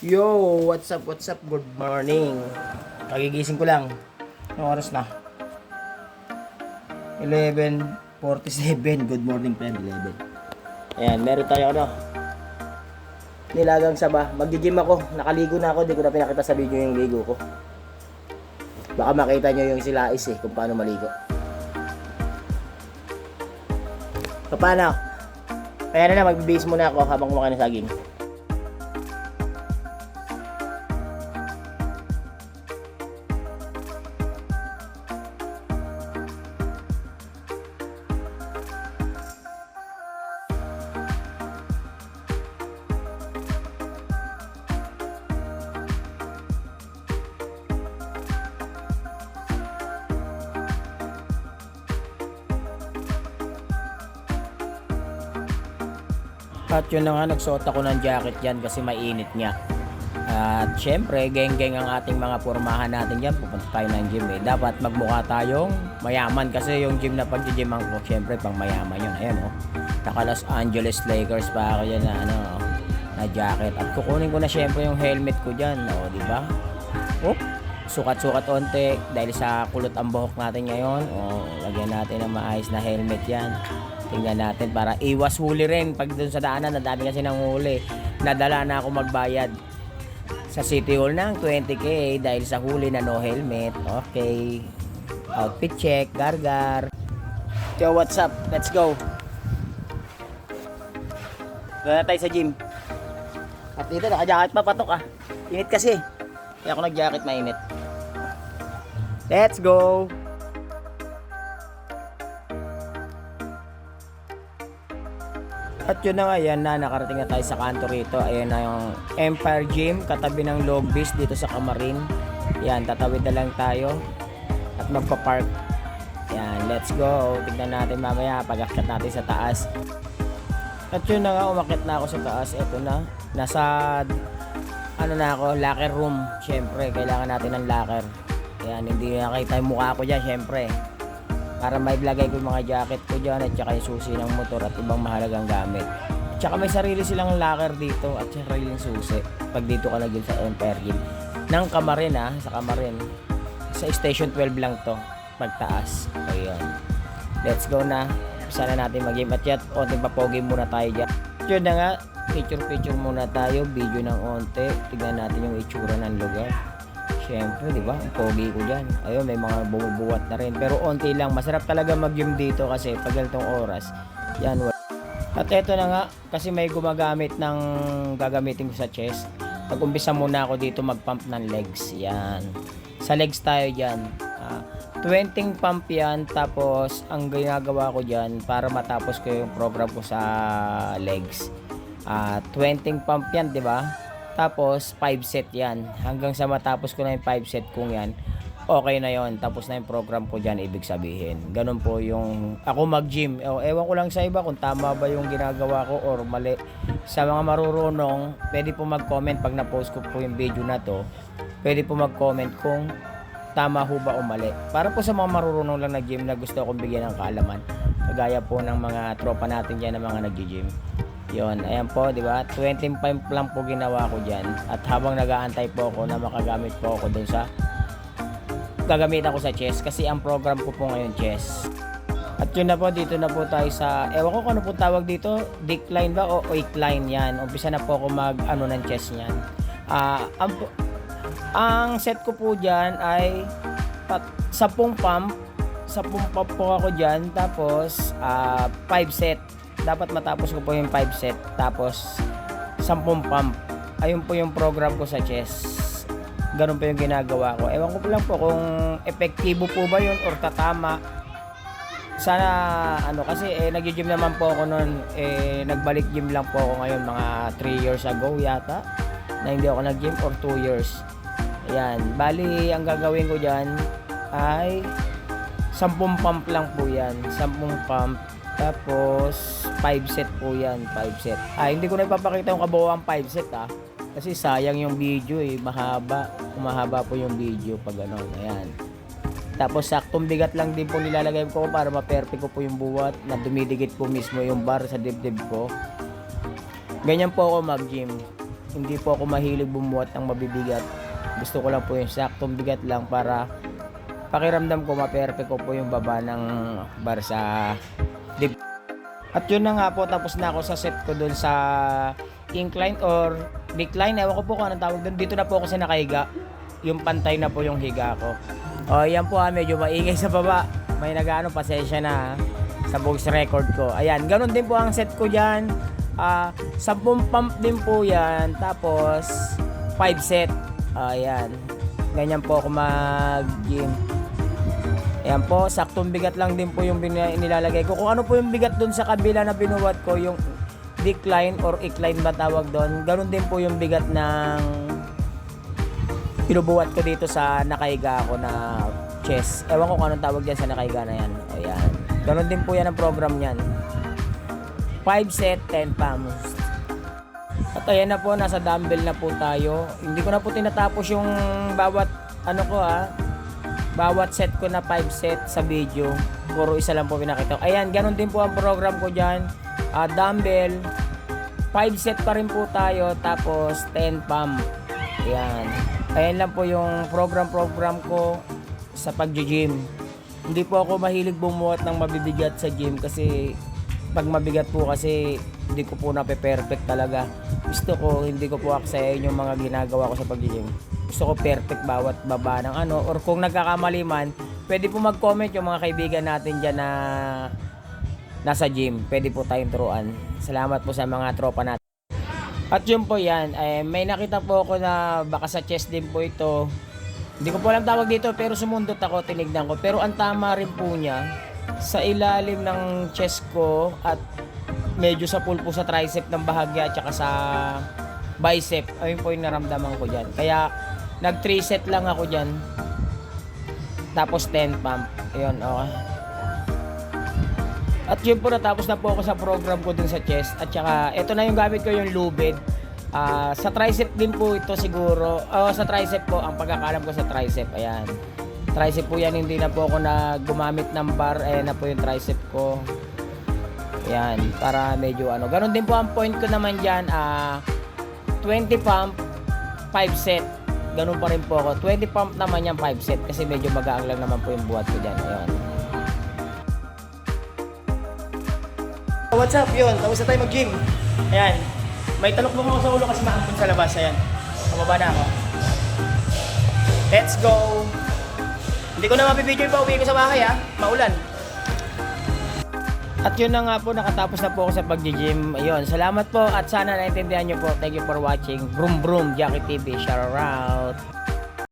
Yo, what's up, good morning. Kagigising ko lang. Anong oras na? 11:47. Good morning, friend. 11. Ayan, meron tayo nilagang saba. Maggi-gym ako. Nakaligo na ako. Di ko na pinakita sa video yung ligo ko. Baka makita nyo yung silais kung paano maligo. Paano? Kaya na magbibihis muna ako habang kumakain ng saging. At yun na nga, nagsuot ako ng jacket dyan kasi mainit nga. At syempre, geng-geng ang ating mga pormahan natin dyan. Pupunta tayo ng gym Dapat magmukha tayong mayaman kasi yung gym na pag-gyman ko, syempre pang mayaman yun. Ayan Naka Los Angeles Lakers pa ako dyan na jacket. At kukunin ko na syempre yung helmet ko dyan. Diba? Sukat-sukat onte dahil sa kulot ang buhok natin ngayon. Lagyan natin ng maayos na helmet yan. Tingnan natin para iwas huli rin. Pag doon sa daanan, nadami kasi ng huli. Nadala na ako magbayad sa City Hall ng 20k dahil sa huli na no helmet. Okay. Outfit check, gargar. Yo, what's up? Let's go. Doon na tayo sa gym. At dito, naka-jacket pa patok Init kasi. Kaya ako nag-jacket, mainit. Let's go. At yun na nga, yan na, nakarating na tayo sa kanto rito. Ayan na yung Empire Gym, katabi ng Logbeast dito sa Camarin. Yan, tatawid na lang tayo at magpa-park. Yan, let's go. Tignan natin mamaya pag-akyat natin sa taas. At yun na nga, umakyat na ako sa taas. Ito na, nasa locker room. Syempre, kailangan natin ng locker. Yan, hindi nakita yung mukha ko dyan, syempre. Para may ilagay ko yung mga jacket ko dyan at saka yung susi ng motor at ibang mahalagang gamit. At saka may sarili silang locker dito at sariling susi. Pag dito ka na dyan sa Empire Gym. Ng Camarin sa Camarin. Sa Station 12 lang to. Pagtaas. Ayun. Let's go na. Sana natin mag-game at yat. Onting papogi muna tayo dyan. Yun na nga. Picture muna tayo. Video ng onte. Tignan natin yung itsura ng lugar. Siyempre, di ba? Ang pogi ko dyan. Ayun, may mga bumubuhat na rin. Pero onti lang. Masarap talaga mag-gym dito kasi pag ganitong oras, yan. At eto na nga, kasi may gumamit ng gagamitin ko sa chest. Pag-umpisa muna ako dito mag-pump ng legs. Yan. Sa legs tayo dyan. 20 pump yan. Tapos, ang ginagawa ko dyan para matapos ko yung program ko sa legs. 20 pump yan, di ba? Tapos 5 set yan. Hanggang sa matapos ko na yung 5 set kung yan, okay na yon. Tapos na yung program ko dyan, ibig sabihin. Ganun po yung ako mag-gym. Ewan ko lang sa iba kung tama ba yung ginagawa ko or mali. Sa mga marurunong, pwede po mag-comment pag na-post ko po yung video na to. Pwede po mag-comment kung tama ho ba o mali. Para po sa mga marurunong lang na gym na gusto akong bigyan ng kaalaman. Kagaya po ng mga tropa natin dyan na mga nag-gym. Yon, ayan po, di ba? 25 lang po ginawa ko diyan. At habang nag-aantay po ako na makagamit po ako dun sa gagamitan ko sa chest kasi ang program ko po ngayon chest. At yun na po, dito na po tayo sa ewan ko kung ano po tawag dito, decline ba o incline yan. Umpisa na po ako mag ng chest niyan. Ang set ko po diyan ay 10 pump. 10 pump po ako diyan, tapos 5 set. Dapat matapos ko po yung 5 set. Tapos 10 pump. Ayun po yung program ko sa chest. Ganun po yung ginagawa ko. Ewan ko po lang po kung epektibo po ba yun or tatama. Sana kasi nag-gym naman po ako noon. Nagbalik gym lang po ako ngayon mga 3 years ago yata. Na hindi ako nag-gym or 2 years. Ayan. Bali ang gagawin ko dyan ay 10 pump lang po yan. 10 pump. Tapos 5 set po yan, 5 set. Hindi ko na ipapakita yung kabuuan 5 set kasi sayang yung video mahaba po yung video pag ayan. Tapos saktong bigat lang din po nilalagay ko para ma-perfect ko po yung buwat na dumidikit po mismo yung bar sa dibdib ko. Ganyan po ako mag-gym. hindi po ako mahilig bumuhat ng mabibigat. Gusto ko lang po yung saktong bigat lang para pakiramdam ko ma-perfect ko po yung baba ng bar sa dip. At yun na nga po, tapos na ako sa set ko dun sa incline or decline, ewan ko po kung anong tawag dun. Dito na po ako sa nakahiga, yung pantay na po yung higa ko. O yan po medyo maingay sa baba, may nag-ano, pasensya na sa voice record ko. Ayan, ganun din po ang set ko dyan. 10 pump din po yan, tapos 5 set. Ayan, ganyan po ako mag-gym. Ayan po, saktong bigat lang din po yung nilalagay ko. Kung ano po yung bigat dun sa kabila na binuhat ko, yung decline or incline ba tawag doon, ganun din po yung bigat ng pinubuhat ko dito sa nakahiga ako na chest. Ewan ko kung anong tawag dyan sa nakahiga na yan. Ayan, ganun din po yan ang program yan. 5 set, 10 pumps. At ayan na po, nasa dumbbell na po tayo. Hindi ko na po tinatapos yung bawat bawat set ko na 5 set sa video. Puro isa lang po pinakita. Ayan, ganun din po ang program ko dyan. Dumbbell, 5 set pa rin po tayo, tapos 10 pump. Ayan. Ayan lang po yung program ko sa pag-gym. Hindi po ako mahilig bumuhat ng mabibigat sa gym kasi pag mabigat po kasi hindi ko po nape-perfect talaga. Gusto ko, hindi ko po aksayahin yung mga ginagawa ko sa pag-gym. Gusto ko perfect bawat baba ng ano, or kung nagkakamali man, pwede po mag-comment yung mga kaibigan natin dyan na nasa gym. Pwede po tayong turuan. Salamat po sa mga tropa natin. At yun po yan, may nakita po ako na baka sa chest din po ito. Hindi ko po alam tawag dito, pero sumundot ako, tinignan ko. Pero ang tama rin po niya, sa ilalim ng chest ko at medyo sa pulpo sa tricep ng bahagya at saka sa bicep. Ayun po yung naramdaman ko dyan. Kaya nag 3 set lang ako dyan. Tapos 10 pump. Ayun, okay. At yun po, natapos na po ako sa program ko dun sa chest. At saka, ito na yung gamit ko, yung lubid. Sa tricep din po ito siguro. Sa tricep po, ang pagkakalam ko sa tricep. Ayan. Tricep po yan, hindi na po ako gumamit ng bar. Ayan na po yung tricep ko. Ayan, para medyo ano. Ganon din po ang point ko naman dyan. 20 pump, 5 set. Ganun pa rin po ako. 20 pump naman yan, 5 set. Kasi medyo magaang lang naman po yung buhat ko dyan. Ayan. What's up? Yun, tapos na tayo mag-gym. Ayan. May talok mo ako sa ulo kasi maampun sa labas. Ayan. Pababa na ako. Let's go! Hindi ko na mapipidyo pa, uwi ko sa bahay maulan. At yun na nga po, nakatapos na po ako sa pag-gym. Ayun, salamat po at sana naintindihan nyo po. Thank you for watching. Vroom Vroom, Jackie TV. Shout out!